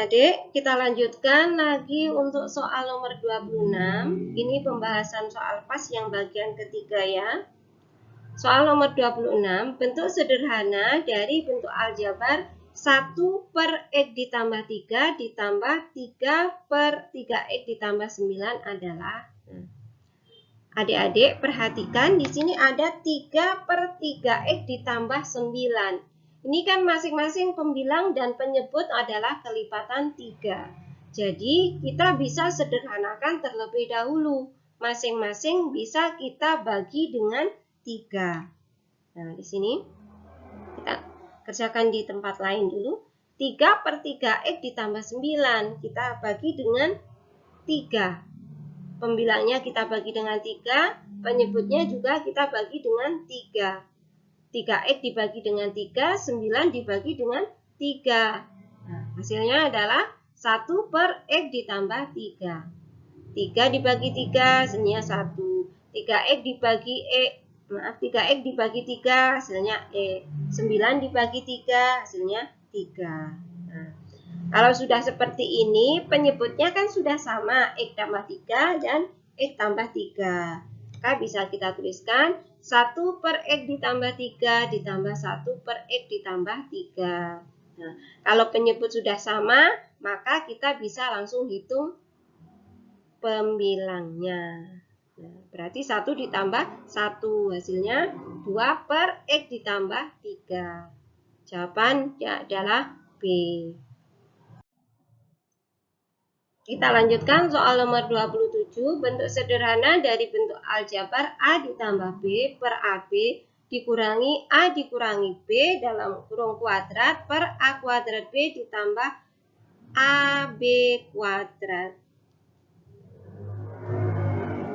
Adik-adik, kita lanjutkan lagi untuk soal nomor 26. Ini pembahasan soal pas yang bagian ketiga ya. Soal nomor 26, bentuk sederhana dari bentuk aljabar 1 per X ditambah 3 ditambah 3 per 3X ditambah 9 adalah. Adik-adik perhatikan di sini ada 3 per 3X ditambah 9. Ini kan masing-masing pembilang dan penyebut adalah kelipatan 3. Jadi kita bisa sederhanakan terlebih dahulu. Masing-masing bisa kita bagi dengan 3. Nah, di sini kita kerjakan di tempat lain dulu. 3 per 3X ditambah 9. Kita bagi dengan 3. Pembilangnya kita bagi dengan 3. Penyebutnya juga kita bagi dengan 3. 3X dibagi dengan 3, 9 dibagi dengan 3. Nah, hasilnya adalah 1 per X ditambah 3. 3 dibagi 3, hasilnya 1. 3X dibagi 3X dibagi 3, hasilnya E. 9 dibagi 3, hasilnya 3. Nah, kalau sudah seperti ini, penyebutnya kan sudah sama, X tambah 3 dan X tambah 3. Maka bisa kita tuliskan 1 per X ditambah 3 ditambah 1 per X ditambah 3. Nah, kalau penyebut sudah sama, maka kita bisa langsung hitung pembilangnya. Nah, berarti 1 ditambah 1, hasilnya 2 per X ditambah 3. Jawabannya adalah B. Kita lanjutkan soal nomor 27. Bentuk sederhana dari bentuk aljabar A ditambah B per AB dikurangi A dikurangi B dalam kurung kuadrat per A kuadrat B ditambah AB kuadrat.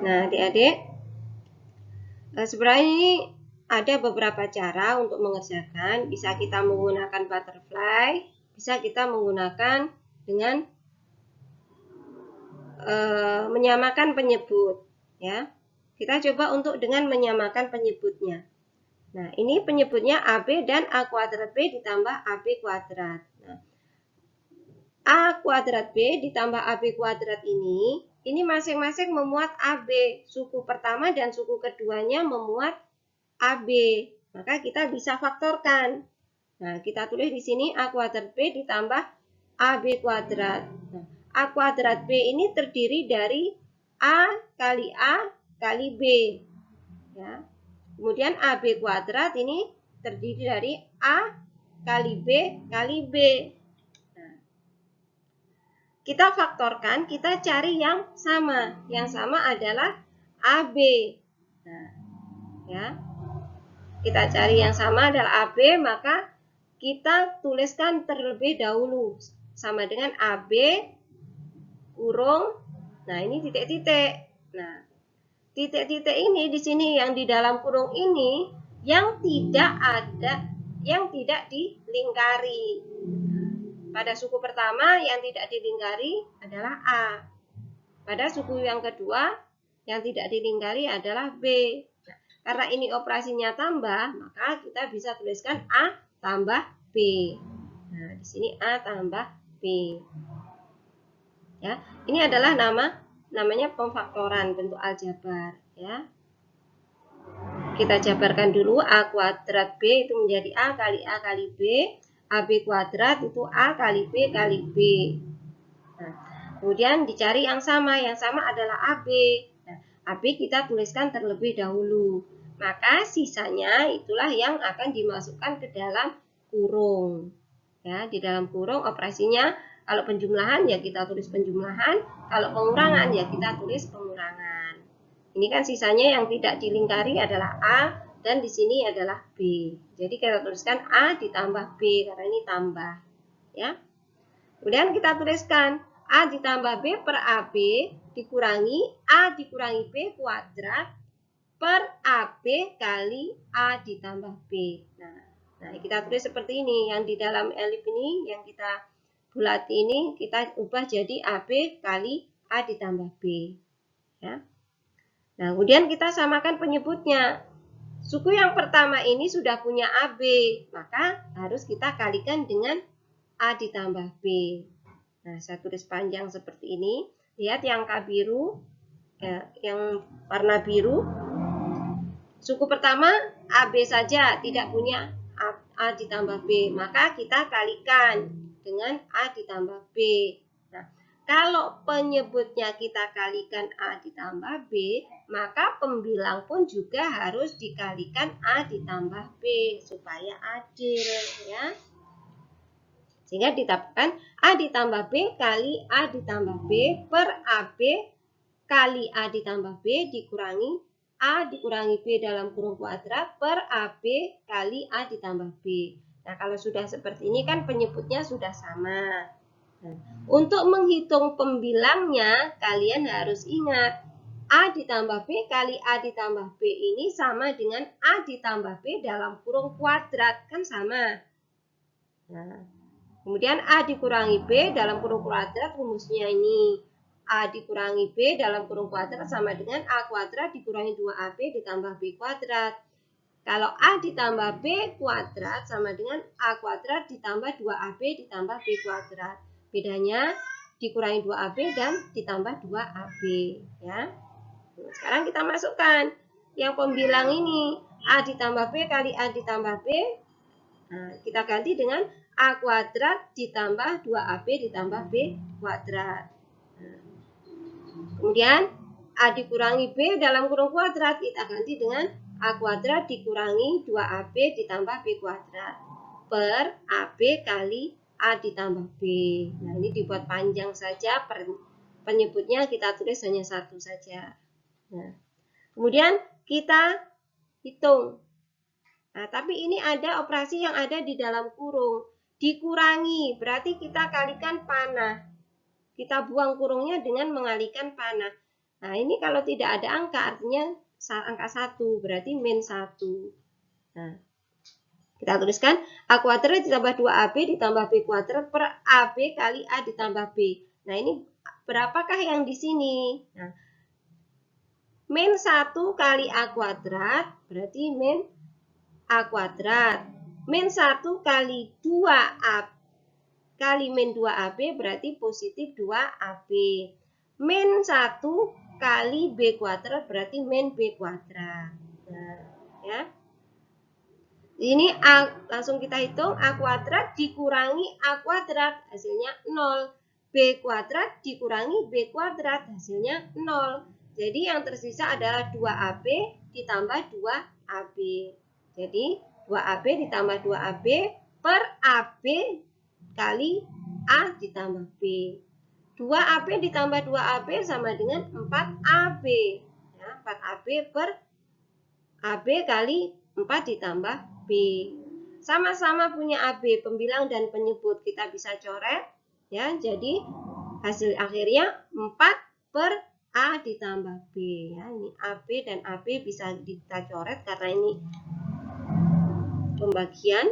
Nah, adik-adik, sebenarnya ini ada beberapa cara untuk mengerjakan. Bisa kita menggunakan butterfly, bisa kita menggunakan dengan menyamakan penyebut ya. Kita coba untuk dengan menyamakan penyebutnya. Nah, ini penyebutnya AB dan A kuadrat B ditambah AB kuadrat. Nah, A kuadrat B ditambah AB kuadrat ini masing-masing memuat AB. Suku pertama dan suku keduanya memuat AB. Maka kita bisa faktorkan. Nah, kita tulis di sini A kuadrat B ditambah AB kuadrat. Nah, A kuadrat B ini terdiri dari A kali B. Ya. Kemudian AB kuadrat ini terdiri dari A kali B kali B. Nah, kita faktorkan, kita cari yang sama. Yang sama adalah AB. Nah, ya. Kita cari yang sama adalah AB, maka kita tuliskan terlebih dahulu sama dengan AB kurung, nah ini titik-titik. Nah, titik-titik ini di sini yang di dalam kurung ini yang tidak dilingkari. Pada suku pertama yang tidak dilingkari adalah A. Pada suku yang kedua yang tidak dilingkari adalah B. Nah, karena ini operasinya tambah, maka kita bisa tuliskan A tambah B. Nah, di sini A tambah B. Ya, ini adalah namanya pemfaktoran bentuk aljabar ya. Kita jabarkan dulu A kuadrat B itu menjadi A kali B, AB kuadrat itu A kali B kali B. Nah, kemudian dicari yang sama adalah AB. Nah, AB kita tuliskan terlebih dahulu. Maka sisanya itulah yang akan dimasukkan ke dalam kurung. Ya, di dalam kurung operasinya kalau penjumlahan ya kita tulis penjumlahan, kalau pengurangan ya kita tulis pengurangan. Ini kan sisanya yang tidak dilingkari adalah A dan di sini adalah B. Jadi kita tuliskan A ditambah B karena ini tambah, ya. Kemudian kita tuliskan A ditambah B per AB dikurangi A dikurangi B kuadrat per AB kali A ditambah B. Nah, kita tulis seperti ini. Yang di dalam elip ini yang kita bulat ini kita ubah jadi AB kali A ditambah B. Ya. Nah, kemudian kita samakan penyebutnya. Suku yang pertama ini sudah punya AB, maka harus kita kalikan dengan A ditambah B. Nah, saya tulis panjang seperti ini. Lihat yang K biru, yang warna biru. Suku pertama AB saja, tidak punya A ditambah B. Maka kita kalikan dengan A ditambah B. Nah, kalau penyebutnya kita kalikan A ditambah B, maka pembilang pun juga harus dikalikan A ditambah B supaya adil, ya. Sehingga ditambahkan A ditambah B kali A ditambah B per AB kali A ditambah B dikurangi A dikurangi B dalam kurung kuadrat per AB kali A ditambah B. Nah, kalau sudah seperti ini kan penyebutnya sudah sama. Nah, untuk menghitung pembilangnya, kalian harus ingat A ditambah B kali A ditambah B ini sama dengan A ditambah B dalam kurung kuadrat, kan sama. Nah, kemudian A dikurangi B dalam kurung kuadrat, rumusnya ini. A dikurangi B dalam kurung kuadrat sama dengan A kuadrat dikurangi 2AB ditambah B kuadrat. Kalau A ditambah B kuadrat sama dengan A kuadrat ditambah 2AB ditambah B kuadrat. Bedanya dikurangi 2AB dan ditambah 2AB. Ya. Sekarang kita masukkan yang pembilang ini. A ditambah B kali A ditambah B. Nah, kita ganti dengan A kuadrat ditambah 2AB ditambah B kuadrat. Kemudian A dikurangi B dalam kurung kuadrat, kita ganti dengan A kuadrat dikurangi 2AB ditambah B kuadrat per AB kali A ditambah B. Nah, ini dibuat panjang saja, penyebutnya kita tulis hanya satu saja. Nah, kemudian kita hitung. Nah, tapi ini ada operasi yang ada di dalam kurung. Dikurangi, berarti kita kalikan panah. Kita buang kurungnya dengan mengalihkan panah. Nah, ini kalau tidak ada angka, artinya angka 1, berarti min 1. Nah, kita tuliskan A kuadrat ditambah 2AB ditambah B kuadrat per AB kali A ditambah B. Nah, ini berapakah yang di sini? Nah, min 1 kali A kuadrat, berarti min A kuadrat. Min 1 kali 2A kali min 2AB berarti positif 2AB. Min 1 kali B kuadrat berarti min B kuadrat. Nah, ya. Ini A, langsung kita hitung A kuadrat dikurangi A kuadrat, hasilnya 0. B kuadrat dikurangi B kuadrat, hasilnya 0. Jadi yang tersisa adalah 2AB ditambah 2AB. Jadi 2AB ditambah 2AB per AB kali A ditambah B. 2AB ditambah 2AB sama dengan 4AB. Ya, 4AB per AB kali 4 ditambah B. Sama-sama punya AB, pembilang dan penyebut. Kita bisa coret. Ya, jadi hasil akhirnya 4 per A ditambah B. Ya, ini AB dan AB bisa kita coret karena ini pembagian.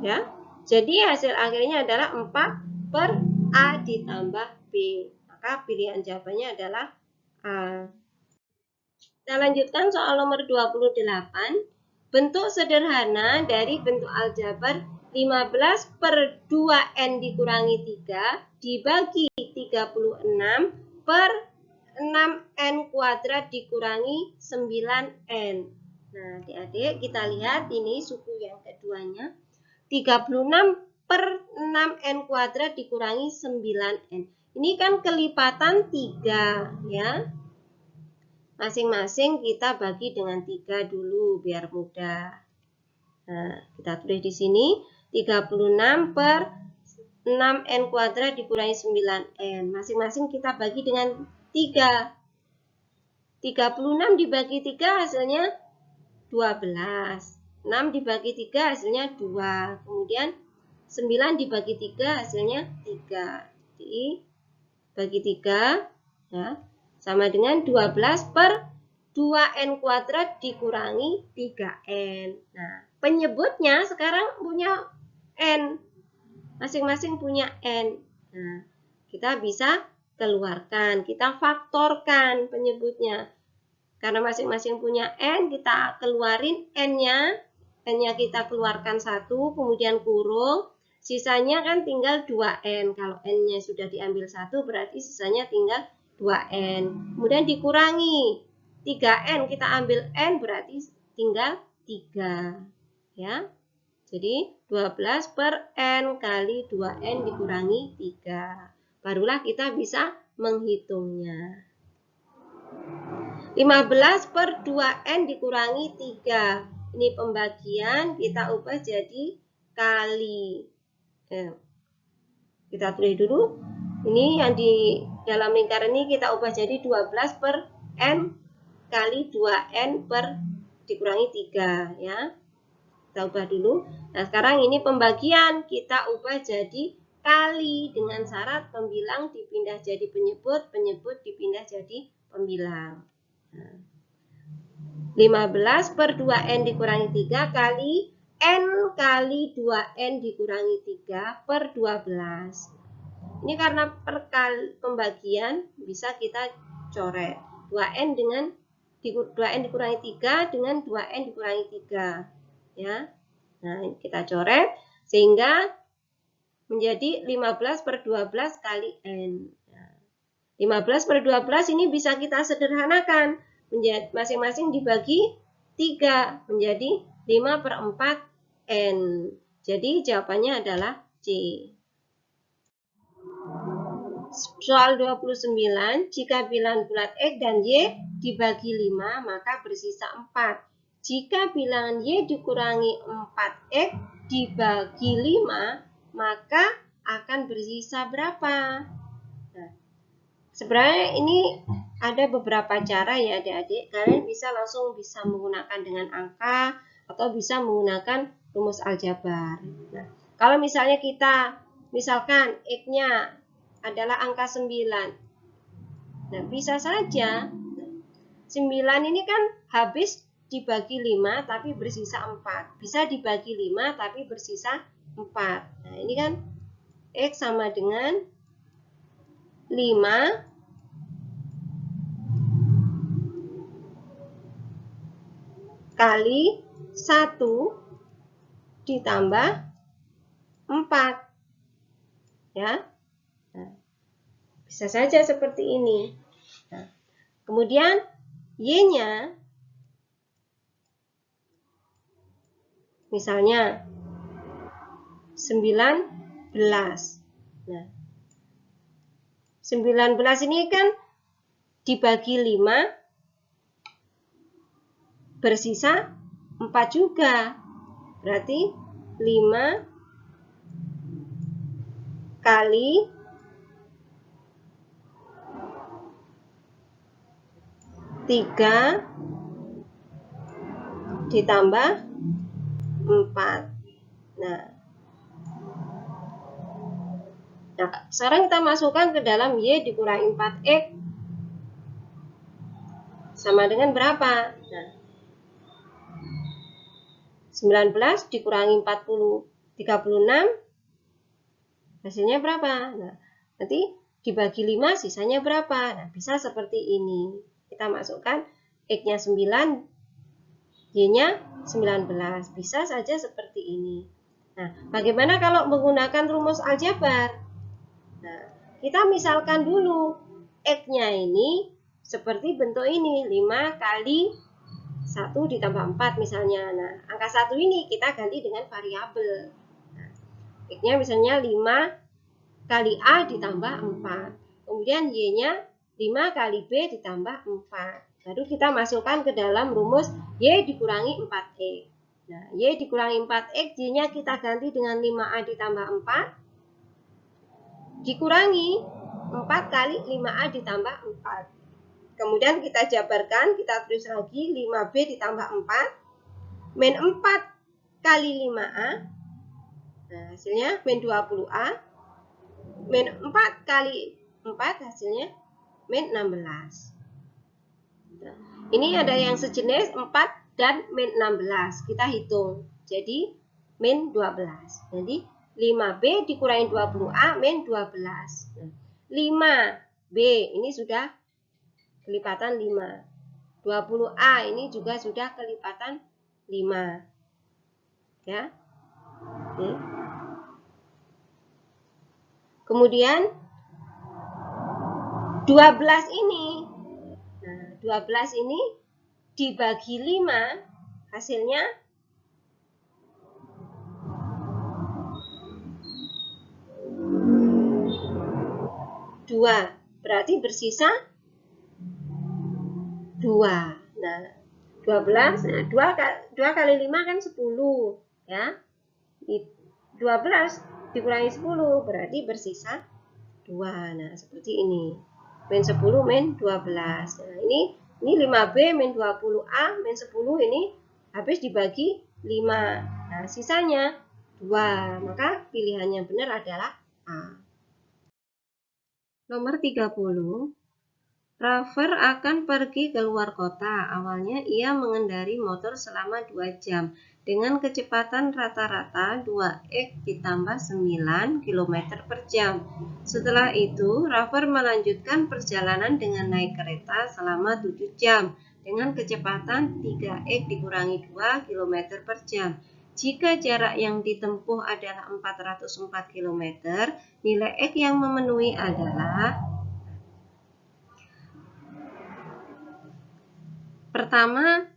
Ya. Jadi hasil akhirnya adalah 4 per A ditambah B. Maka pilihan jawabannya adalah A. Kita lanjutkan soal nomor 28. Bentuk sederhana dari bentuk aljabar 15 per 2N dikurangi 3 dibagi 36 per 6N kuadrat dikurangi 9N. Nah, adik-adik kita lihat ini suku yang keduanya. 36 per 6N kuadrat dikurangi 9N. Ini kan kelipatan 3, ya. Masing-masing kita bagi dengan 3 dulu biar mudah. Nah, kita tulis di sini 36 per 6N kuadrat dikurangi 9N. Masing-masing kita bagi dengan 3. 36 dibagi 3 hasilnya 12. 6 dibagi 3 hasilnya 2. Kemudian 9 dibagi 3 hasilnya 3. Jadi bagi 3 ya, sama dengan 12 per 2N kuadrat dikurangi 3N. Nah, penyebutnya sekarang punya N. Masing-masing punya N. Nah, kita bisa keluarkan. Kita faktorkan penyebutnya. Karena masing-masing punya N, kita keluarin N-nya. N-nya kita keluarkan 1, kemudian kurung. sisanya kan tinggal 2N. Kalau N-nya sudah diambil 1, berarti sisanya tinggal 2N. Kemudian dikurangi 3N, kita ambil N, berarti tinggal 3. Ya. Jadi 12 per N kali 2N dikurangi 3. Barulah kita bisa menghitungnya. 15 per 2N dikurangi 3. Ini pembagian, kita ubah jadi kali. Kita tulis dulu. Ini yang di dalam lingkaran ini kita ubah jadi 12 per N kali 2N per dikurangi 3. Ya. Kita ubah dulu. Nah, sekarang ini pembagian, kita ubah jadi kali dengan syarat pembilang dipindah jadi penyebut, penyebut dipindah jadi pembilang. Nah, 15 per 2N dikurangi 3 kali N kali 2N dikurangi 3 per 12. Ini karena per kali pembagian bisa kita coret. 2N dengan 2N dikurangi 3 dengan 2N dikurangi 3. Ya. Nah, kita coret sehingga menjadi 15 per 12 kali N. 15 per 12 ini bisa kita sederhanakan. Masing-masing dibagi 3 menjadi 5 per 4 N. Jadi jawabannya adalah C. Soal 29, jika bilangan bulat X dan Y dibagi 5, maka bersisa 4. Jika bilangan Y dikurangi 4X dibagi 5, maka akan bersisa berapa? Nah, sebenarnya ini ada beberapa cara ya adik-adik. Kalian bisa langsung menggunakan dengan angka atau bisa menggunakan rumus aljabar. Nah, kalau misalnya misalkan X-nya adalah angka 9. Nah, bisa saja 9 ini kan habis dibagi 5 tapi bersisa 4. Bisa dibagi 5 tapi bersisa 4. Nah, ini kan X sama dengan 5 kali 1 ditambah 4. Ya. Nah, bisa saja seperti ini. Nah, kemudian Y-nya misalnya 19. Nah, 19 ini kan dibagi 5 bersisa 4 juga. Berarti 5 kali 3 ditambah 4. Nah, sekarang kita masukkan ke dalam Y dikurangi 4X sama dengan berapa? Nah, 19 dikurangi 36 hasilnya berapa? Nah, nanti dibagi 5 sisanya berapa? Nah, bisa seperti ini. Kita masukkan X-nya 9, Y-nya 19. Bisa saja seperti ini. Nah, bagaimana kalau menggunakan rumus aljabar? Nah, kita misalkan dulu X-nya ini seperti bentuk ini, 5 kali 1 ditambah 4 misalnya. Nah, angka 1 ini kita ganti dengan variabel. Nah, X-nya misalnya 5 kali A ditambah 4. Kemudian Y-nya 5 kali B ditambah 4. Baru kita masukkan ke dalam rumus Y dikurangi 4X. Nah, Y dikurangi 4X, Y-nya kita ganti dengan 5A ditambah 4. Dikurangi 4 kali 5A ditambah 4. Kemudian kita jabarkan, kita tulis lagi 5B ditambah 4. Min 4 kali 5A. Nah, hasilnya min 20A. Min 4 kali 4 hasilnya min 16. Nah, ini ada yang sejenis 4 dan min 16. Kita hitung. Jadi min 12. Jadi 5B dikurangi 20A min 12. Nah, 5B ini sudah kelipatan 5. 20A ini juga sudah kelipatan 5. Ya. Oke. Kemudian 12 ini. Nah, 12 ini dibagi 5, hasilnya 2. Berarti bersisa 2. Nah, 12, nah 2 kali 5 kan 10, ya. 12 dikurangi 10 berarti bersisa 2. Nah, seperti ini. Min 10 min 12. Nah, ini 5B min 20A min 10 ini habis dibagi 5. Nah, sisanya 2. Maka pilihan yang benar adalah A. Nomor 30. Rafer akan pergi ke luar kota. Awalnya ia mengendari motor selama 2 jam dengan kecepatan rata-rata 2x ditambah 9 km per jam. Setelah itu, Rafer melanjutkan perjalanan dengan naik kereta selama 7 jam dengan kecepatan 3x dikurangi 2 km per jam. Jika jarak yang ditempuh adalah 404 km, nilai x yang memenuhi adalah: pertama,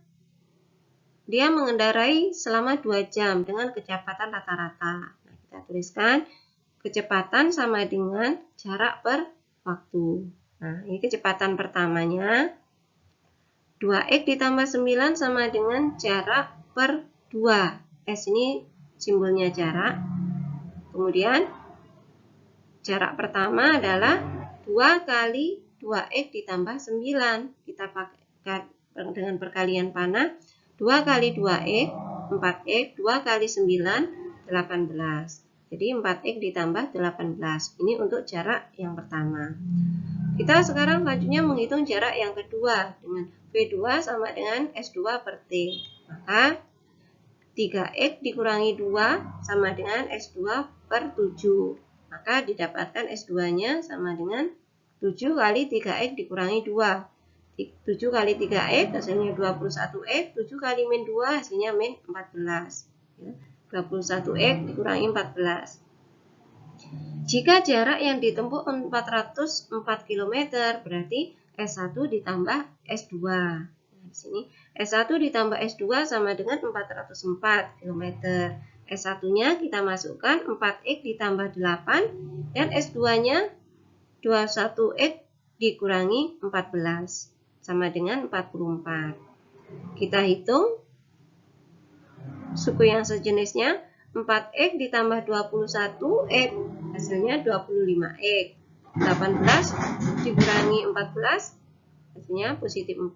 dia mengendarai selama 2 jam dengan kecepatan rata-rata. Nah, kita tuliskan kecepatan sama dengan jarak per waktu. Nah, ini kecepatan pertamanya. 2x ditambah 9 sama dengan jarak per 2. S ini simbolnya jarak. Kemudian, jarak pertama adalah 2 kali 2x ditambah 9. Kita pakai dengan perkalian panah. 2 kali 2x, 4x, 2 kali 9, 18. Jadi 4x ditambah 18. Ini untuk jarak yang pertama. Kita sekarang selanjutnya menghitung jarak yang kedua. Dengan V2 sama dengan S2 per T. Maka 3x dikurangi 2 sama dengan S2 per 7. Maka didapatkan S2-nya sama dengan 7 kali 3x dikurangi 2. 7 kali 3x hasilnya 21x, 7 kali min 2 hasilnya min 14. 21x dikurangi 14. Jika jarak yang ditempuh 404 km, berarti S1 ditambah S2. Nah, di sini S1 ditambah S2 sama dengan 404 km. S1-nya kita masukkan 4x ditambah 8 dan S2-nya 21x dikurangi 14. Sama dengan 44. Kita hitung suku yang sejenisnya. 4x ditambah 21x hasilnya 25x. 18 dikurangi 14 hasilnya positif 4.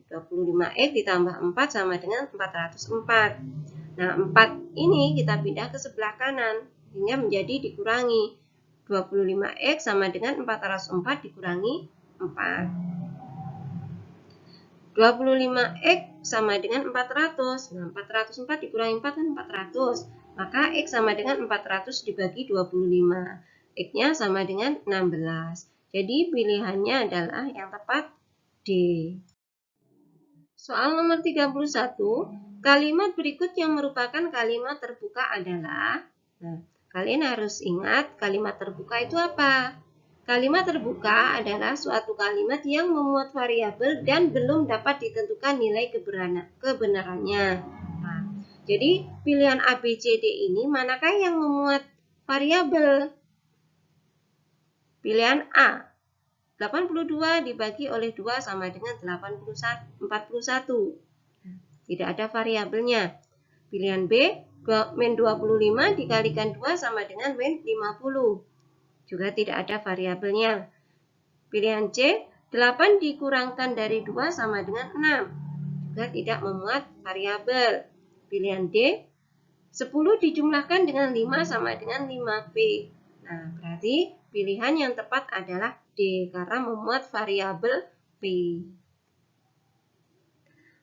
25x ditambah 4 sama dengan 404. Nah, 4 ini kita pindah ke sebelah kanan sehingga menjadi dikurangi. 25x sama dengan 404 dikurangi 4. 25x sama dengan 400. Nah, 404 dikurangi 4 kan 400. Maka x sama dengan 400 dibagi 25. X-nya sama dengan 16. Jadi pilihannya adalah yang tepat D. Soal nomor 31. Kalimat berikut yang merupakan kalimat terbuka adalah, nah, kalian harus ingat kalimat terbuka itu apa? Kalimat terbuka adalah suatu kalimat yang memuat variabel dan belum dapat ditentukan nilai kebenarannya. Nah, jadi pilihan A, B, C, D ini manakah yang memuat variabel? Pilihan A, 82 dibagi oleh 2 sama dengan 41. Tidak ada variabelnya. Pilihan B, min 25 dikalikan 2 sama dengan min 50. Juga tidak ada variabelnya. Pilihan C, 8 dikurangkan dari 2 sama dengan 6. Juga tidak memuat variabel. Pilihan D, 10 dijumlahkan dengan 5 sama dengan 5P. Nah, berarti pilihan yang tepat adalah D karena memuat variabel P.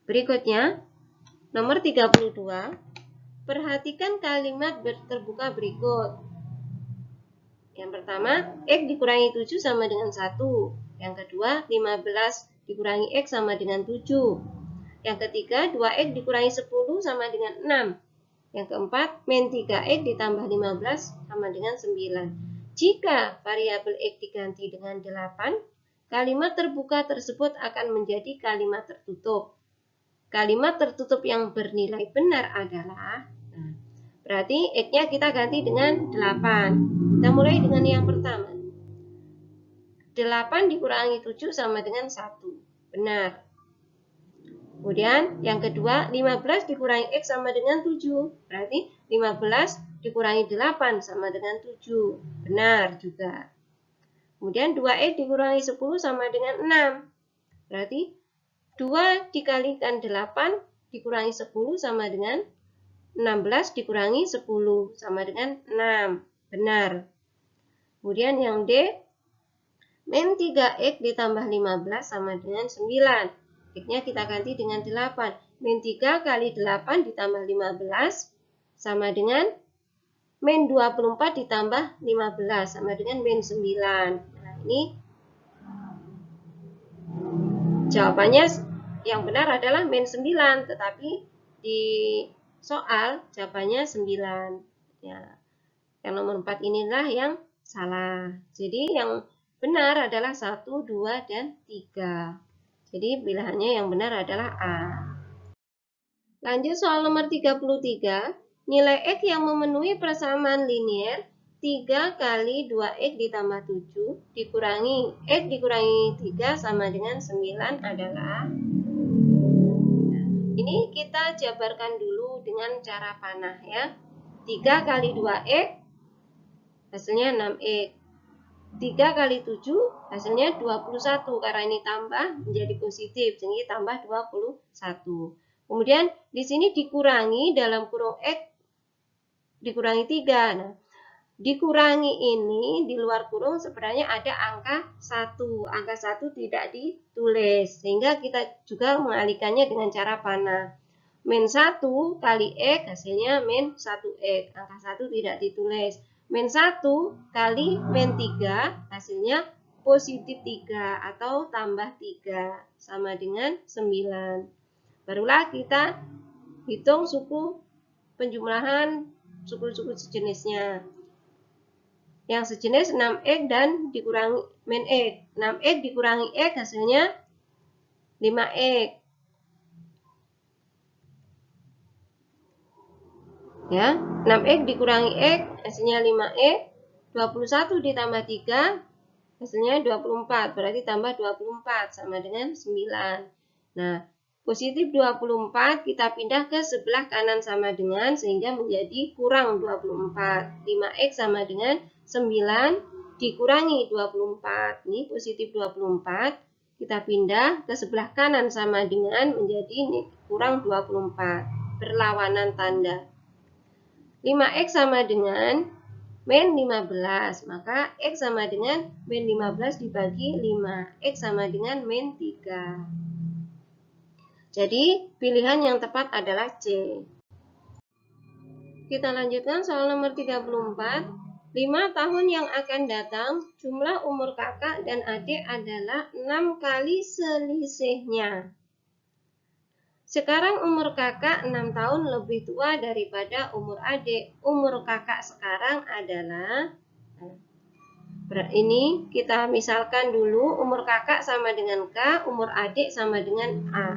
Berikutnya, nomor 32. Perhatikan kalimat terbuka berikut. Yang pertama, X dikurangi 7 sama dengan 1. Yang kedua, 15 dikurangi X sama dengan 7. Yang ketiga, 2X dikurangi 10 sama dengan 6. Yang keempat, min 3X ditambah 15 sama dengan 9. Jika variabel X diganti dengan 8, kalimat terbuka tersebut akan menjadi kalimat tertutup. Kalimat tertutup yang bernilai benar adalah, berarti X-nya kita ganti dengan 8. Kita mulai dengan yang pertama. 8 dikurangi 7 sama dengan 1. Benar. Kemudian yang kedua, 15 dikurangi X sama dengan 7. Berarti 15 dikurangi 8 sama dengan 7. Benar juga. Kemudian 2X dikurangi 10 sama dengan 6. Berarti 2 dikalikan 8 dikurangi 10 sama dengan 16 dikurangi 10 sama dengan 6. Benar. Kemudian yang D, min 3X ditambah 15 sama dengan 9. X-nya kita ganti dengan 8. Min 3 kali 8 ditambah 15 sama dengan min 24 ditambah 15 sama dengan min 9. Nah, ini jawabannya yang benar adalah min 9, tetapi di soal jawabannya 9. Ya, yang nomor 4 inilah yang salah. Jadi yang benar adalah 1, 2, dan 3. Jadi pilihannya yang benar adalah A. Lanjut soal nomor 33. Nilai X yang memenuhi persamaan linier 3 kali 2X ditambah 7 dikurangi X dikurangi 3 sama dengan 9 adalah. Ini kita jabarkan dulu dengan cara panah ya. 3 kali 2X hasilnya 6X. 3 kali 7 hasilnya 21, karena ini tambah menjadi positif, jadi tambah 21. Kemudian di sini dikurangi dalam kurung X dikurangi 3. Nah, dikurangi ini di luar kurung sebenarnya ada angka 1. Angka 1 tidak ditulis, sehingga kita juga mengalihkannya dengan cara panah. Min 1 kali X hasilnya min 1X. Angka 1 tidak ditulis. Min 1 kali min 3 hasilnya positif 3 atau tambah 3 sama dengan 9. Barulah kita hitung suku penjumlahan suku-suku sejenisnya. Yang sejenis 6X dan dikurangi min X. 6X dikurangi X hasilnya 5X. Ya, 6X dikurangi X hasilnya 5X. 21 ditambah 3 hasilnya 24, berarti tambah 24 sama dengan 9. Nah, positif 24 kita pindah ke sebelah kanan sama dengan, sehingga menjadi kurang 24. 5X sama dengan 9 dikurangi 24. Ini positif 24. Kita pindah ke sebelah kanan sama dengan, menjadi kurang 24. Berlawanan tanda. 5X sama dengan min 15, maka X sama dengan min 15 dibagi 5. X sama dengan min 3. Jadi pilihan yang tepat adalah C. Kita lanjutkan soal nomor 34. 5 tahun yang akan datang, jumlah umur kakak dan adik adalah 6 kali selisihnya. Sekarang umur kakak 6 tahun lebih tua daripada umur adik. Umur kakak sekarang adalah, ini kita misalkan dulu, umur kakak sama dengan K, umur adik sama dengan A.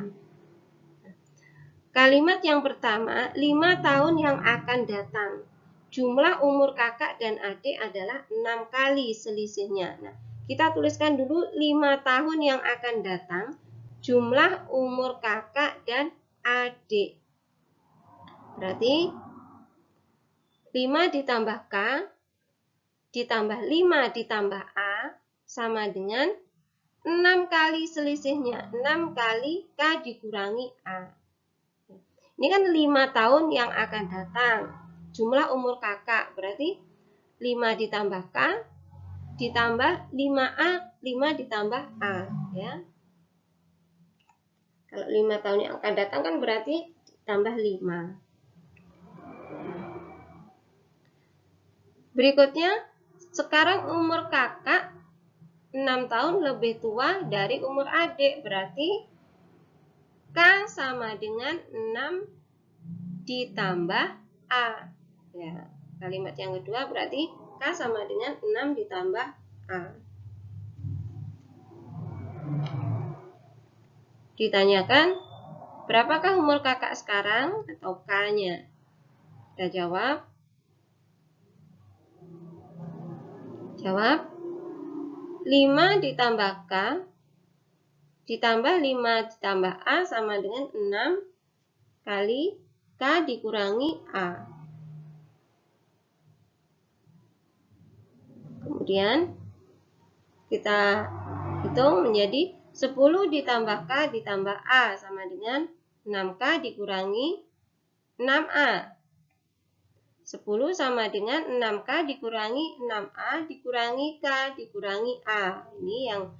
Kalimat yang pertama, 5 tahun yang akan datang. Jumlah umur kakak dan adik adalah 6 kali selisihnya. Nah, kita tuliskan dulu 5 tahun yang akan datang. Jumlah umur kakak dan adik. Berarti 5 ditambah K ditambah 5 ditambah A sama dengan 6 kali selisihnya. 6 kali K dikurangi A. Ini kan 5 tahun yang akan datang. Jumlah umur kakak. Berarti 5 ditambah K ditambah 5A, 5 ditambah A. Ya. Kalau 5 tahun yang akan datang kan berarti tambah 5. Berikutnya, sekarang umur kakak 6 tahun lebih tua dari umur adik. Berarti K sama dengan 6 ditambah A. Ya, kalimat yang kedua berarti K sama dengan 6 ditambah A. Ditanyakan, berapakah umur kakak sekarang atau K-nya? Kita jawab. Jawab, 5 ditambah K ditambah 5 ditambah A sama dengan 6 kali K dikurangi A. Kemudian kita hitung menjadi 10 ditambah K ditambah A sama dengan 6K dikurangi 6A. 10 sama dengan 6K dikurangi 6A dikurangi K dikurangi A. Ini yang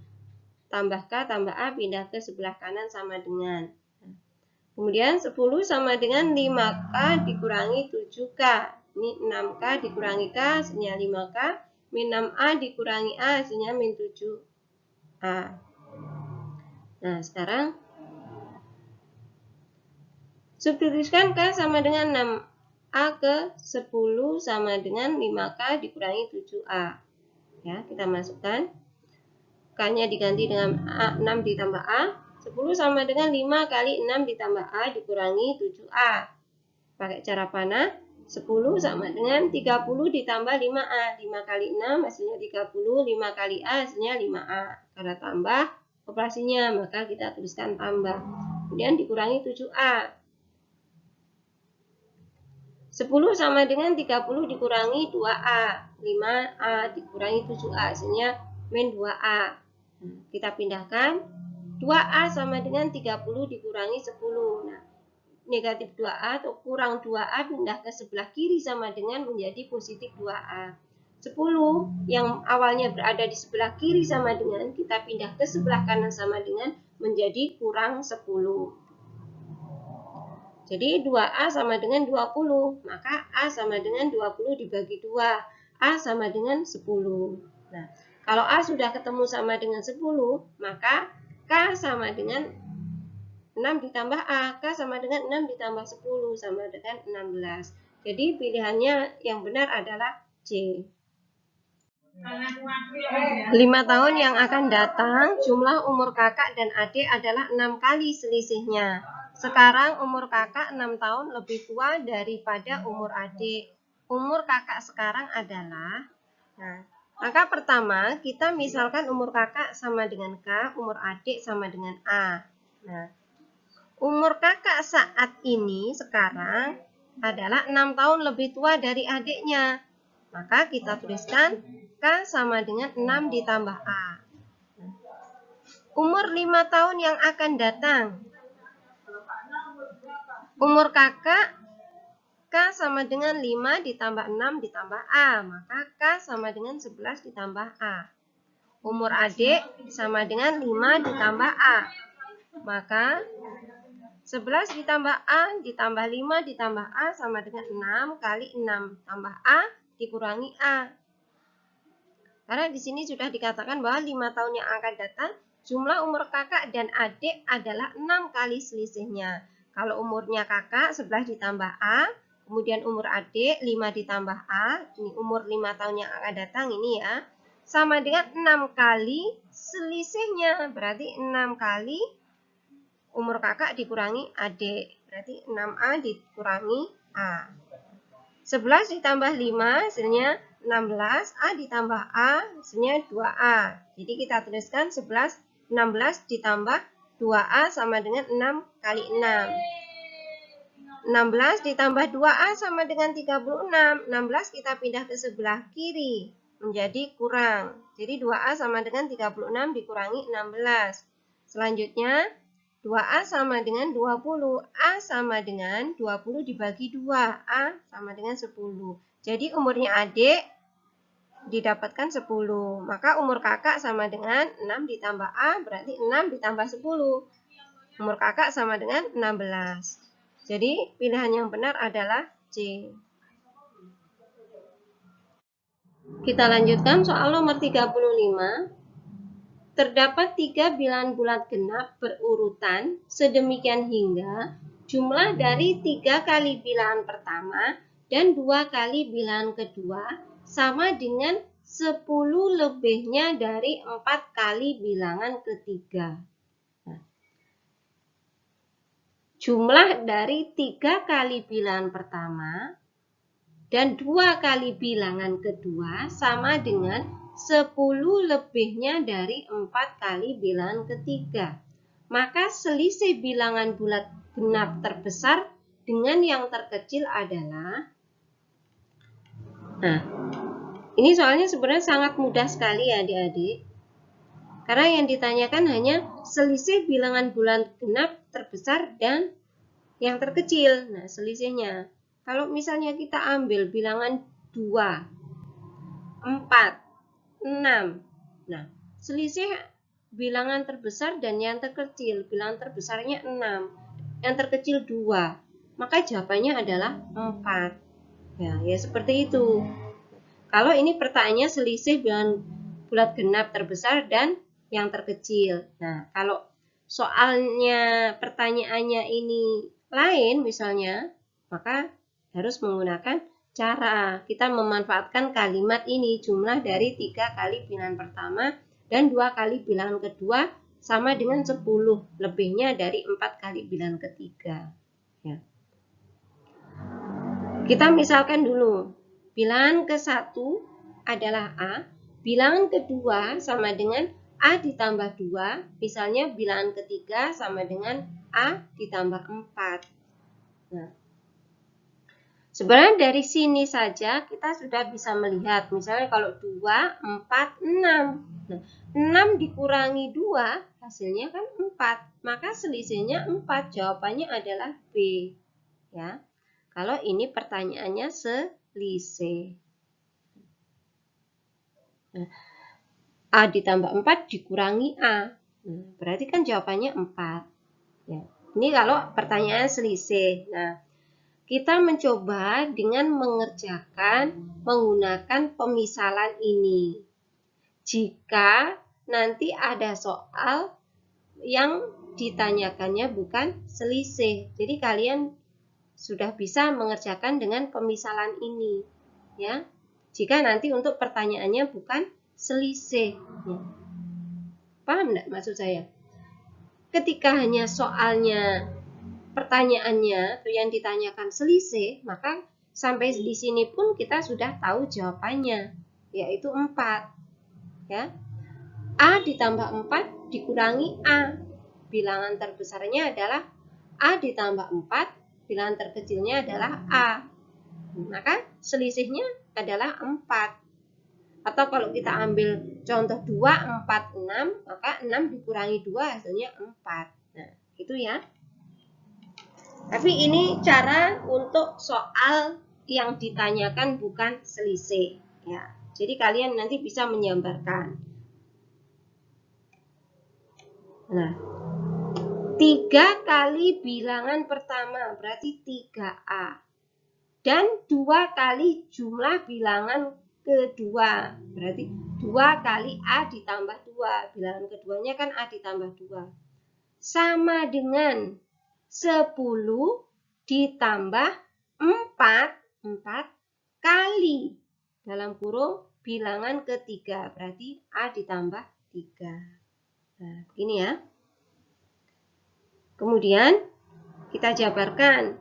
tambah K tambah A pindah ke sebelah kanan sama dengan. Kemudian 10 sama dengan 5K dikurangi 7K. Ini 6K dikurangi K hasilnya 5K. Min 6A dikurangi A hasilnya min 7A. Nah, sekarang substitusikan K sama dengan 6A ke 10 sama dengan 5K dikurangi 7A. Ya, kita masukkan. K-nya diganti dengan 6 ditambah A. 10 sama dengan 5 kali 6 ditambah A dikurangi 7A. Pakai cara panah. 10 sama dengan 30 ditambah 5A. 5 kali 6 hasilnya 30. 5 kali A hasilnya 5A. Karena tambah operasinya, maka kita tuliskan tambah. Kemudian dikurangi 7A. 10 sama dengan 30 dikurangi 2A. 5A dikurangi 7A hasilnya min 2A. Kita pindahkan. 2A sama dengan 30 dikurangi 10. Nah, negatif 2A atau kurang 2A pindah ke sebelah kiri sama dengan menjadi positif 2A. 10 yang awalnya berada di sebelah kiri sama dengan, kita pindah ke sebelah kanan sama dengan menjadi kurang 10. Jadi 2A sama dengan 20, maka A sama dengan 20 dibagi 2. A sama dengan 10. Nah, kalau A sudah ketemu sama dengan 10, maka K sama dengan 6 ditambah A. K sama dengan 6 ditambah 10 sama dengan 16. Jadi pilihannya yang benar adalah C. 5 tahun yang akan datang, jumlah umur kakak dan adik adalah 6 kali selisihnya. Sekarang umur kakak 6 tahun lebih tua daripada umur adik. Umur kakak sekarang adalah, maka pertama kita misalkan umur kakak sama dengan K, umur adik sama dengan A. Nah, umur kakak saat ini sekarang adalah 6 tahun lebih tua dari adiknya. Maka kita tuliskan K sama dengan 6 ditambah A. Umur 5 tahun yang akan datang. Umur kakak K sama dengan 5 ditambah 6 ditambah A. Maka K sama dengan 11 ditambah A. Umur adik sama dengan 5 ditambah A. Maka 11 ditambah A ditambah 5 ditambah A sama dengan 6 kali 6 tambah A dikurangi A. Karena di sini sudah dikatakan bahwa 5 tahun yang akan datang, jumlah umur kakak dan adik adalah 6 kali selisihnya. Kalau umurnya kakak 11 ditambah A, kemudian umur adik 5 ditambah A, ini umur 5 tahun yang akan datang ini ya, sama dengan 6 kali selisihnya. Berarti 6 kali umur kakak dikurangi adik. Berarti 6A dikurangi A. 11 ditambah 5 hasilnya 16. A ditambah A hasilnya 2A. Jadi kita tuliskan 16 ditambah 2A sama dengan 6 kali 6. 16 ditambah 2A sama dengan 36. 16 kita pindah ke sebelah kiri menjadi kurang. Jadi 2A sama dengan 36 dikurangi 16. Selanjutnya 2A sama dengan 20. A sama dengan 20 dibagi 2. A sama dengan 10. Jadi umurnya adik didapatkan 10. Maka umur kakak sama dengan 6 ditambah A berarti 6 ditambah 10. Umur kakak sama dengan 16. Jadi pilihan yang benar adalah C. Kita lanjutkan soal nomor 35. Terdapat 3 bilangan bulat genap berurutan sedemikian hingga jumlah dari 3 kali bilangan pertama dan 2 kali bilangan kedua sama dengan 10 lebihnya dari 4 kali bilangan ketiga. Nah, jumlah dari 3 kali bilangan pertama dan 2 kali bilangan kedua sama dengan 10 lebihnya dari 4 kali bilangan ketiga. Maka selisih bilangan bulat genap terbesar dengan yang terkecil adalah, nah, ini soalnya sebenarnya sangat mudah sekali ya adik-adik. Karena yang ditanyakan hanya selisih bilangan bulat genap terbesar dan yang terkecil. Nah, selisihnya. Kalau misalnya kita ambil bilangan 2, 4, 6. Nah, selisih bilangan terbesar dan yang terkecil. Bilangan terbesarnya 6, yang terkecil 2. Maka jawabannya adalah 4. Ya seperti itu. Kalau ini pertanyaannya selisih bilangan bulat genap terbesar dan yang terkecil. Nah, kalau soalnya pertanyaannya ini lain misalnya, maka harus menggunakan cara kita memanfaatkan kalimat ini, jumlah dari 3 kali bilangan pertama dan 2 kali bilangan kedua sama dengan 10 lebihnya dari 4 kali bilangan ketiga. Ya. Kita misalkan dulu. Bilangan ke-1 adalah A, bilangan kedua sama dengan A ditambah 2, misalnya bilangan ketiga sama dengan A ditambah 4. Nah, sebenarnya dari sini saja kita sudah bisa melihat, misalnya kalau 2, 4, 6. Nah, 6 dikurangi 2, hasilnya kan 4, maka selisihnya 4, jawabannya adalah B. Ya. Kalau ini pertanyaannya selisih. Nah, A ditambah 4 dikurangi A. Nah, berarti kan jawabannya 4. Ya. Ini kalau pertanyaan selisih. Nah, kita mencoba dengan mengerjakan menggunakan pemisalan ini. Jika nanti ada soal yang ditanyakannya bukan selisih. Jadi kalian sudah bisa mengerjakan dengan pemisalan ini, ya. Jika nanti untuk pertanyaannya bukan selisih, ya. Paham enggak maksud saya? Ketika hanya soalnya pertanyaannya atau yang ditanyakan selisih, maka sampai di sini pun kita sudah tahu jawabannya, yaitu 4, ya. A ditambah 4 dikurangi A. Bilangan terbesarnya adalah A ditambah 4. Bilangan terkecilnya adalah A. Maka selisihnya adalah 4. Atau kalau kita ambil contoh 2, 4, 6, maka 6 dikurangi 2 hasilnya 4. Nah, itu ya. Tapi ini cara untuk soal yang ditanyakan bukan selisih. Ya. Jadi kalian nanti bisa menyambarkan. Nah, 3 kali bilangan pertama berarti 3A. Dan 2 kali jumlah bilangan kedua. Berarti 2 kali A ditambah 2. Bilangan keduanya kan A ditambah 2. Sama dengan 10 ditambah 4 kali. Dalam kurung bilangan ketiga. Berarti A ditambah 3. Nah, begini ya. Kemudian kita jabarkan.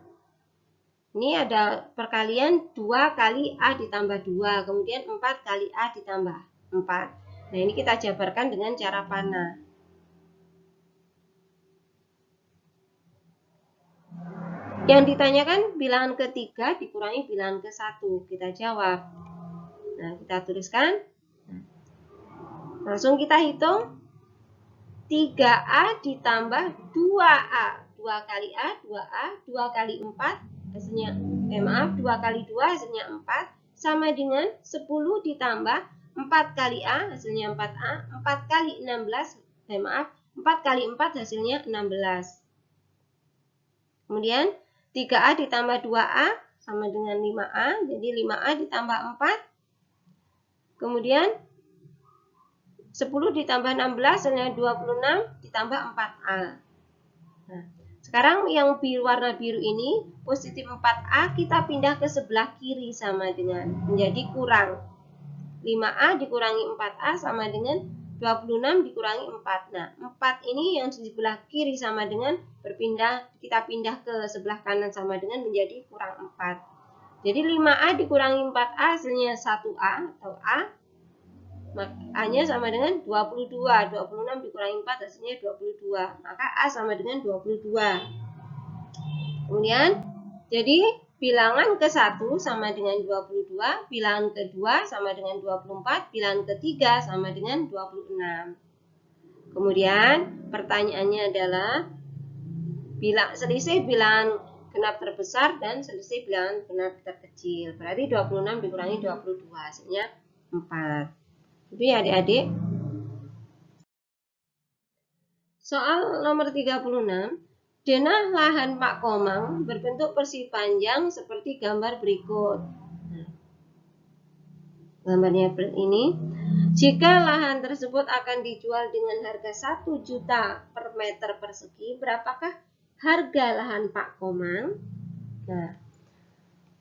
Ini ada perkalian 2 kali A ditambah 2. Kemudian 4 kali A ditambah 4. Nah, ini kita jabarkan dengan cara panah. Yang ditanyakan bilangan ketiga dikurangi bilangan ke-1. Kita jawab. Nah, kita tuliskan. Langsung kita hitung. 3A ditambah 2A. 2 kali A, 2A. 2 kali 4 hasilnya, 2 kali 2 hasilnya 4. Sama dengan 10 ditambah 4 kali A hasilnya 4A. 4 kali 16, 4 kali 4 hasilnya 16. Kemudian 3A ditambah 2A sama dengan 5A. Jadi 5A ditambah 4. Kemudian 10 ditambah 16 hasilnya 26 ditambah 4A. Nah, sekarang yang warna biru ini positif 4A kita pindah ke sebelah kiri sama dengan menjadi kurang. 5A dikurangi 4A sama dengan 26 dikurangi 4. Nah, 4 ini yang di sebelah kiri sama dengan kita pindah ke sebelah kanan sama dengan menjadi kurang 4. Jadi 5A dikurangi 4A hasilnya 1A atau A. A-nya sama dengan 22. 26 dikurangi 4 hasilnya 22. Maka A sama dengan 22. Kemudian, jadi bilangan ke-1 sama dengan 22, bilangan ke-2 sama dengan 24, bilangan ke-3 sama dengan 26. Kemudian, pertanyaannya adalah selisih bilangan genap terbesar dan selisih bilangan genap terkecil. Berarti 26 dikurangi 22 hasilnya 4. Itu ya adik-adik. Soal nomor 36. Denah lahan Pak Komang berbentuk persegi panjang seperti gambar berikut. Nah, gambarnya ini. Jika lahan tersebut akan dijual dengan harga 1 juta per meter persegi, berapakah harga lahan Pak Komang? Nah,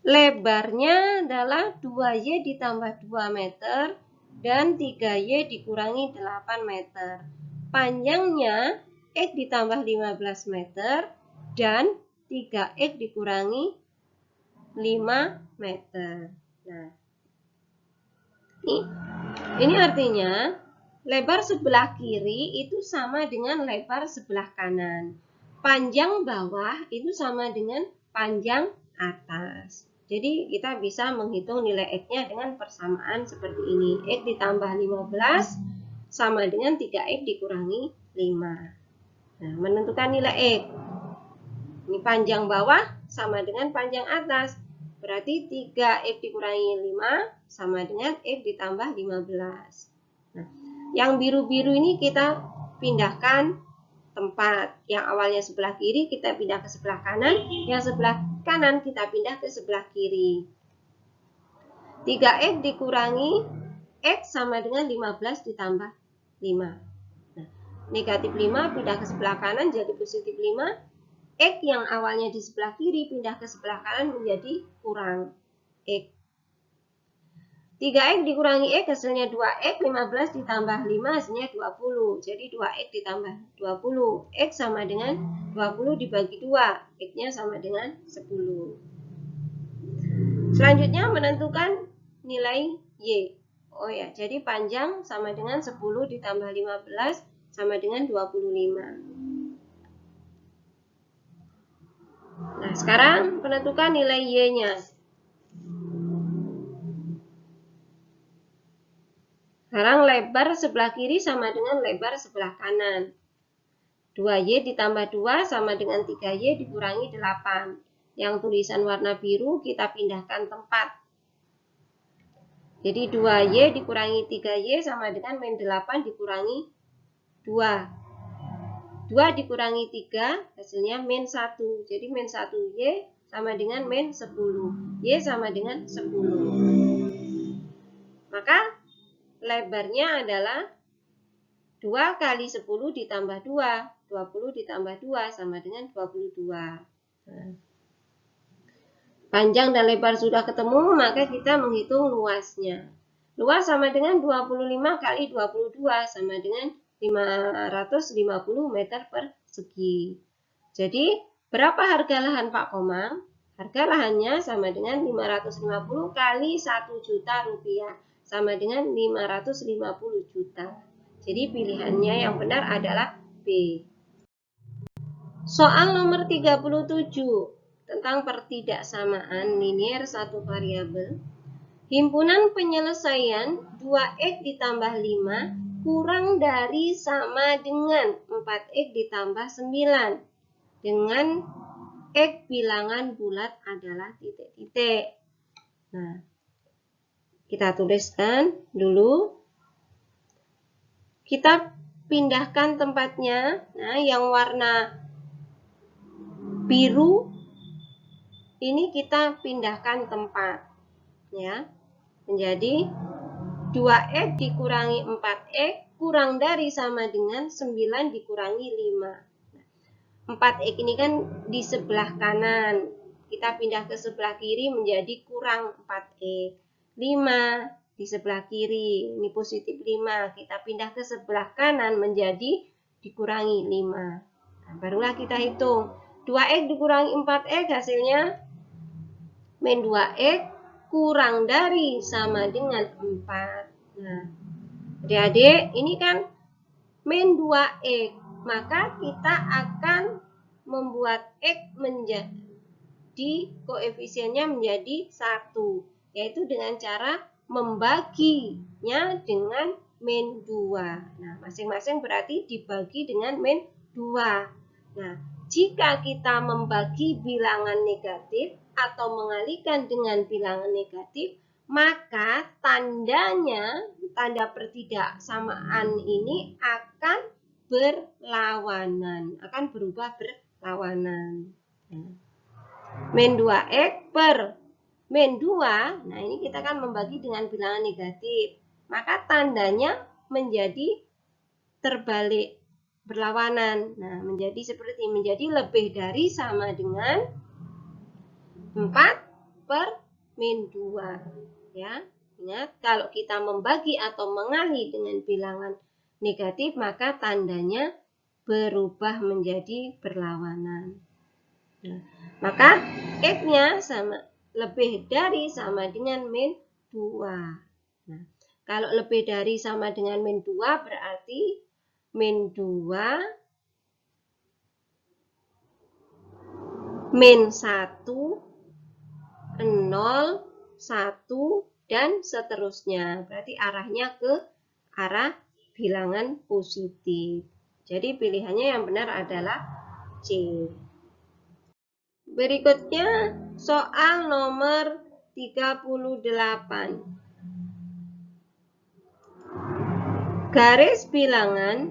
lebarnya adalah 2Y ditambah 2 meter dan 3Y dikurangi 8 meter. Panjangnya X ditambah 15 meter dan 3X dikurangi 5 meter. Nah, ini artinya lebar sebelah kiri itu sama dengan lebar sebelah kanan. Panjang bawah itu sama dengan panjang atas. Jadi kita bisa menghitung nilai X-nya dengan persamaan seperti ini. X ditambah 15 sama dengan 3X dikurangi 5. Nah, menentukan nilai X. Ini panjang bawah sama dengan panjang atas. Berarti 3X dikurangi 5 sama dengan X ditambah 15. Nah, yang biru-biru ini kita pindahkan tempat. Yang awalnya sebelah kiri kita pindah ke sebelah kanan. Yang sebelah kanan kita pindah ke sebelah kiri. 3X dikurangi X sama dengan 15 ditambah 5. Nah, negatif 5 pindah ke sebelah kanan jadi positif 5. X yang awalnya di sebelah kiri pindah ke sebelah kanan menjadi kurang X. 3X dikurangi X hasilnya 2X, 15 ditambah 5 hasilnya 20. Jadi 2X ditambah 20. X sama dengan 20 dibagi 2. X-nya sama dengan 10. Selanjutnya menentukan nilai Y. Oh ya, jadi panjang sama dengan 10 ditambah 15 sama dengan 25. Nah, sekarang menentukan nilai Y-nya. Sekarang lebar sebelah kiri sama dengan lebar sebelah kanan. 2Y ditambah 2 sama dengan 3Y dikurangi 8. Yang tulisan warna biru kita pindahkan tempat. Jadi 2Y dikurangi 3Y sama dengan min 8 dikurangi 2. 2 dikurangi 3 hasilnya min 1. Jadi min 1Y sama dengan min 10. Y sama dengan 10. Maka lebarnya adalah 2 kali 10 ditambah 2. 20 ditambah 2 sama dengan 22. Panjang dan lebar sudah ketemu, maka kita menghitung luasnya. Luas sama dengan 25 kali 22 sama dengan 550 meter persegi. Jadi, berapa harga lahan Pak Komang? Harga lahannya sama dengan 550 kali 1 juta rupiah. Sama dengan 550 juta. Jadi, pilihannya yang benar adalah B. Soal nomor 37 tentang pertidaksamaan linier satu variabel. Himpunan penyelesaian 2X ditambah 5 kurang dari sama dengan 4X ditambah 9 dengan X bilangan bulat adalah titik-titik. Nah, kita tuliskan dulu. Kita pindahkan tempatnya. Nah, yang warna biru ini kita pindahkan tempat ya. Menjadi 2X dikurangi 4X kurang dari sama dengan 9 dikurangi 5. 4X ini kan di sebelah kanan. Kita pindah ke sebelah kiri menjadi kurang 4X. 5 di sebelah kiri. Ini positif 5. Kita pindah ke sebelah kanan menjadi dikurangi 5. Nah, barulah kita hitung. 2x dikurangi 4x hasilnya min 2x kurang dari sama dengan 4. Nah, adik-adik, ini kan min 2x. Maka kita akan membuat x menjadi koefisiennya menjadi 1. Yaitu dengan cara membaginya dengan min 2. Nah, masing-masing berarti dibagi dengan min 2. Nah, jika kita membagi bilangan negatif atau mengalihkan dengan bilangan negatif, maka tandanya, tanda pertidaksamaan ini akan berlawanan, akan berubah berlawanan. Min 2x per min 2, nah ini kita kan membagi dengan bilangan negatif, maka tandanya menjadi terbalik, berlawanan. Nah, menjadi seperti menjadi lebih dari sama dengan 4 per min 2. Ya, ingat kalau kita membagi atau mengalih dengan bilangan negatif, maka tandanya berubah menjadi berlawanan. Nah, maka x-nya sama lebih dari sama dengan min 2. Nah, kalau lebih dari sama dengan min 2 berarti min 2 min 1 0, 1, dan seterusnya. Berarti arahnya ke arah bilangan positif. Jadi pilihannya yang benar adalah C. Berikutnya soal nomor 38. Garis bilangan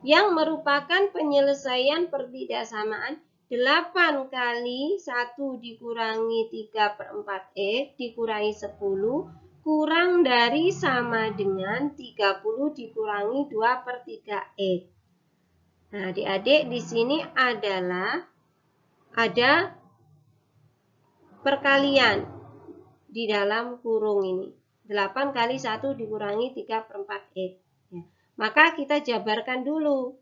yang merupakan penyelesaian pertidaksamaan 8 kali 1 dikurangi 3 per 4x dikurangi 10 kurang dari sama dengan 30 dikurangi 2 per 3x. Nah, adik-adik di sini adalah ada perkalian di dalam kurung ini. 8 kali 1 dikurangi 3 per 4x. Ya. Maka kita jabarkan dulu.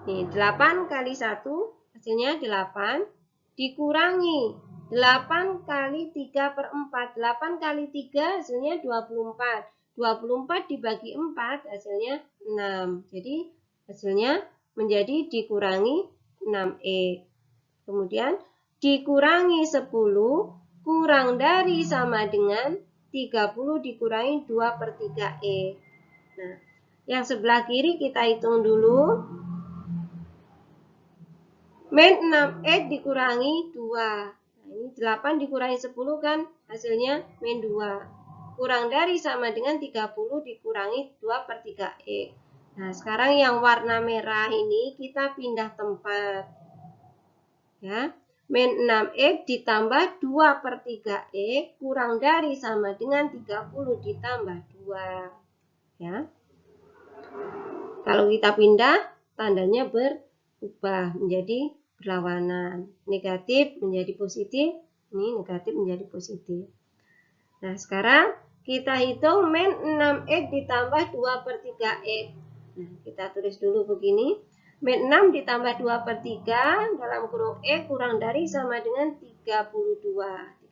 Nih, 8 kali 1 hasilnya 8 dikurangi 8 kali 3 per 4. 8 kali 3 hasilnya 24. 24 dibagi 4 hasilnya 6. Jadi hasilnya menjadi dikurangi 6x. Kemudian dikurangi 10 kurang dari sama dengan 30 dikurangi 2 per 3x. Nah, yang sebelah kiri kita hitung dulu. Min 6x dikurangi 2. Nah, ini 8 dikurangi 10 kan hasilnya min 2. Kurang dari sama dengan 30 dikurangi 2 per 3x. Nah, sekarang yang warna merah ini kita pindah tempat. Ya, min 6x ditambah 2 per 3x kurang dari sama dengan 30 ditambah 2. Ya. Kalau kita pindah, tandanya berubah menjadi berlawanan. Negatif menjadi positif, ini negatif menjadi positif. Nah, sekarang kita hitung min 6x ditambah 2 per 3x. Nah, kita tulis dulu begini. Min 6 ditambah 2 per 3 dalam kurung x kurang dari sama dengan 32.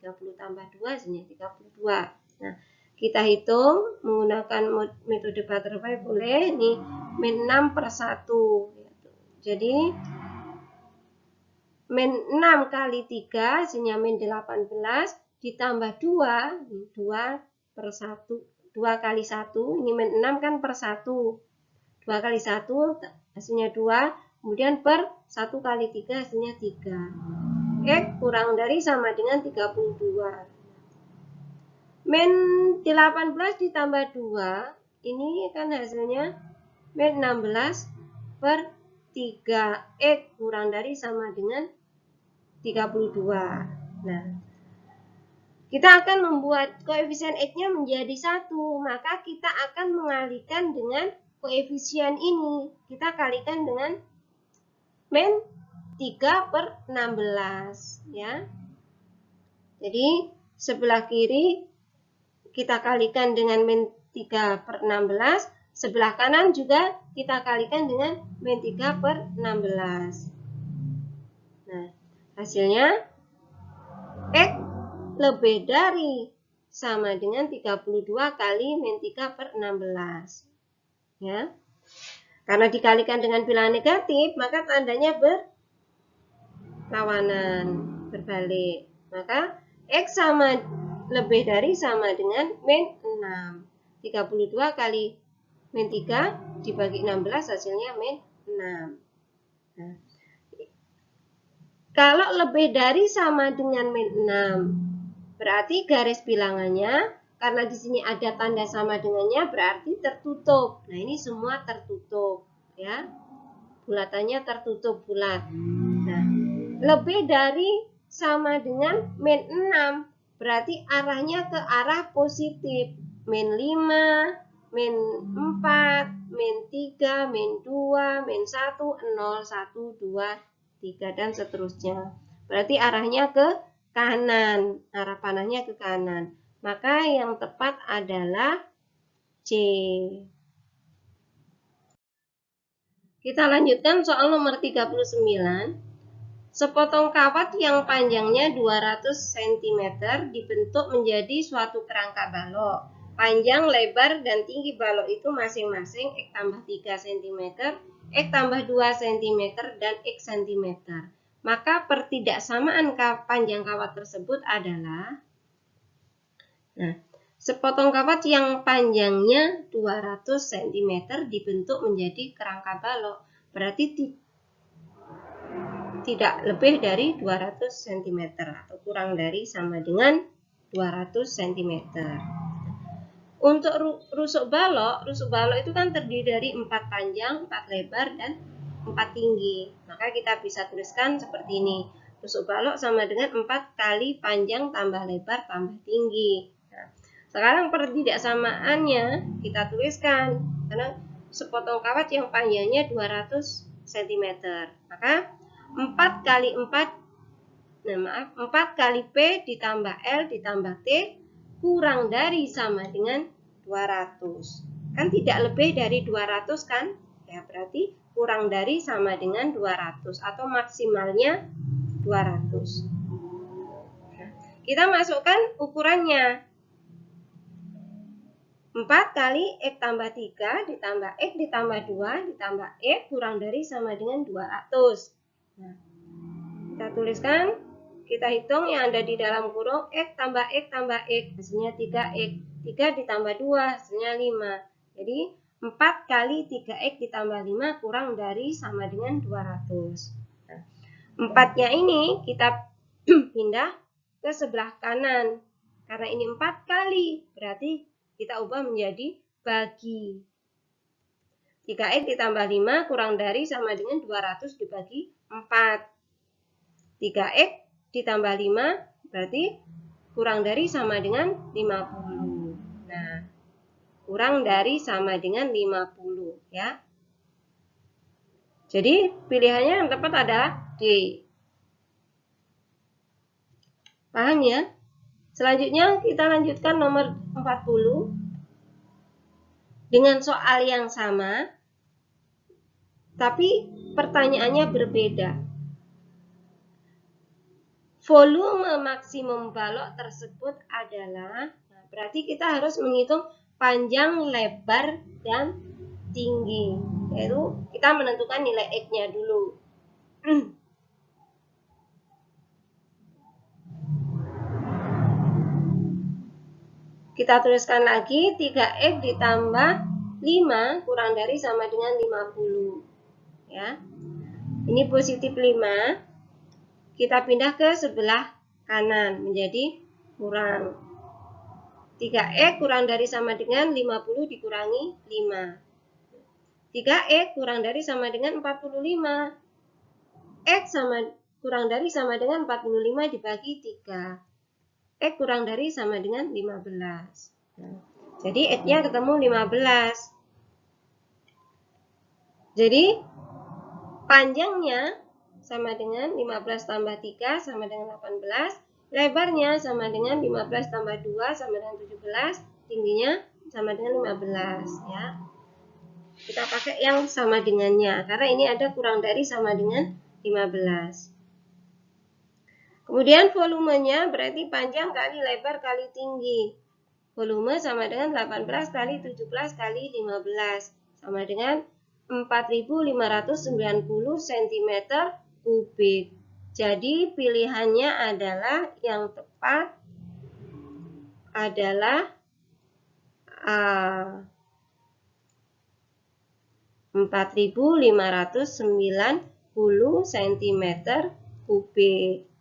30 tambah 2 hasilnya 32. Nah, kita hitung menggunakan metode butterfly boleh. Nih, min 6 per 1. Jadi, min 6 kali 3 hasilnya min 18 ditambah 2 per 1. 2 kali 1, ini min 6 kan per 1. 2 kali 1 hasilnya 2, kemudian per 1 kali 3 hasilnya 3. X kurang dari sama dengan 32. Min 18 ditambah 2, ini kan hasilnya min 16 per 3. X kurang dari sama dengan 32. Nah, kita akan membuat koefisien X-nya menjadi 1, maka kita akan mengalihkan dengan koefisien ini. Kita kalikan dengan min 3 per 16. Ya. Jadi, sebelah kiri kita kalikan dengan min 3 per 16. Sebelah kanan juga kita kalikan dengan min 3 per 16. Nah, hasilnya X lebih dari sama dengan 32 kali min 3 per 16. Ya. Karena dikalikan dengan bilangan negatif, maka tandanya berlawanan, berbalik. Maka X sama lebih dari sama dengan min 6. 32 kali min 3 dibagi 16 hasilnya min 6. Nah, kalau lebih dari sama dengan min 6, berarti garis bilangannya, karena di sini ada tanda sama dengannya, berarti tertutup. Nah, ini semua tertutup, ya. Bulatannya tertutup bulat. Nah, lebih dari sama dengan min 6, berarti arahnya ke arah positif. Min 5, min 4, min 3, min 2, min 1, 0, 1, 2, 3, dan seterusnya. Berarti arahnya ke kanan, arah panahnya ke kanan. Maka yang tepat adalah C. Kita lanjutkan soal nomor 39. Sepotong kawat yang panjangnya 200 cm dibentuk menjadi suatu kerangka balok. Panjang, lebar, dan tinggi balok itu masing-masing X tambah 3 cm, X tambah 2 cm, dan X cm. Maka pertidaksamaan panjang kawat tersebut adalah, nah, sepotong kawat yang panjangnya 200 cm dibentuk menjadi kerangka balok. Berarti tidak lebih dari 200 cm atau kurang dari sama dengan 200 cm. Untuk rusuk balok itu kan terdiri dari 4 panjang, 4 lebar, dan 4 tinggi. Maka kita bisa tuliskan seperti ini. Rusuk balok sama dengan 4 kali panjang tambah lebar tambah tinggi. Nah, sekarang pertidaksamaannya kita tuliskan. Karena sepotong kawat yang panjangnya 200 cm. Maka 4 kali 4 kali P ditambah L ditambah T kurang dari sama dengan 200. Kan tidak lebih dari 200 kan? Ya, berarti kurang dari sama dengan 200 atau maksimalnya 200. Nah, kita masukkan ukurannya. 4 kali X tambah 3 ditambah X ditambah 2 ditambah X kurang dari sama dengan 200. Nah, kita tuliskan, kita hitung yang ada di dalam kurung X tambah X tambah X, hasilnya 3X. 3 ditambah 2, hasilnya 5. Jadi 4 kali 3X ditambah 5 kurang dari sama dengan 200. Nah, 4-nya ini kita pindah ke sebelah kanan. Karena ini 4 kali, berarti kita ubah menjadi bagi. 3X ditambah 5 kurang dari sama dengan 200 dibagi 4. 3X ditambah 5 berarti kurang dari sama dengan 50. Nah, kurang dari sama dengan 50 ya. Jadi pilihannya yang tepat adalah D. Paham ya? Selanjutnya kita lanjutkan nomor 40. Dengan soal yang sama, tapi pertanyaannya berbeda. Volume maksimum balok tersebut adalah, nah, berarti kita harus menghitung panjang, lebar, dan tinggi. Yaitu kita menentukan nilai X-nya dulu. Kita tuliskan lagi 3X ditambah 5 kurang dari sama dengan 50. Ya. Ini positif 5. Kita pindah ke sebelah kanan menjadi kurang. 3X kurang dari sama dengan 50 dikurangi 5. 3X kurang dari sama dengan 45. X kurang dari sama dengan 45 dibagi 3. X kurang dari sama dengan 15. Nah, jadi X-nya ketemu 15. Jadi panjangnya sama dengan 15 tambah 3 sama dengan 18. Lebarnya sama dengan 15 tambah 2 sama dengan 17, tingginya sama dengan 15 ya. Kita pakai yang sama dengannya karena ini ada kurang dari sama dengan 15. Kemudian volumenya berarti panjang kali lebar kali tinggi. Volume sama dengan 18 kali 17 kali 15 sama dengan 4590 cm kubik. Jadi pilihannya adalah yang tepat adalah A. 4590 cm kubik.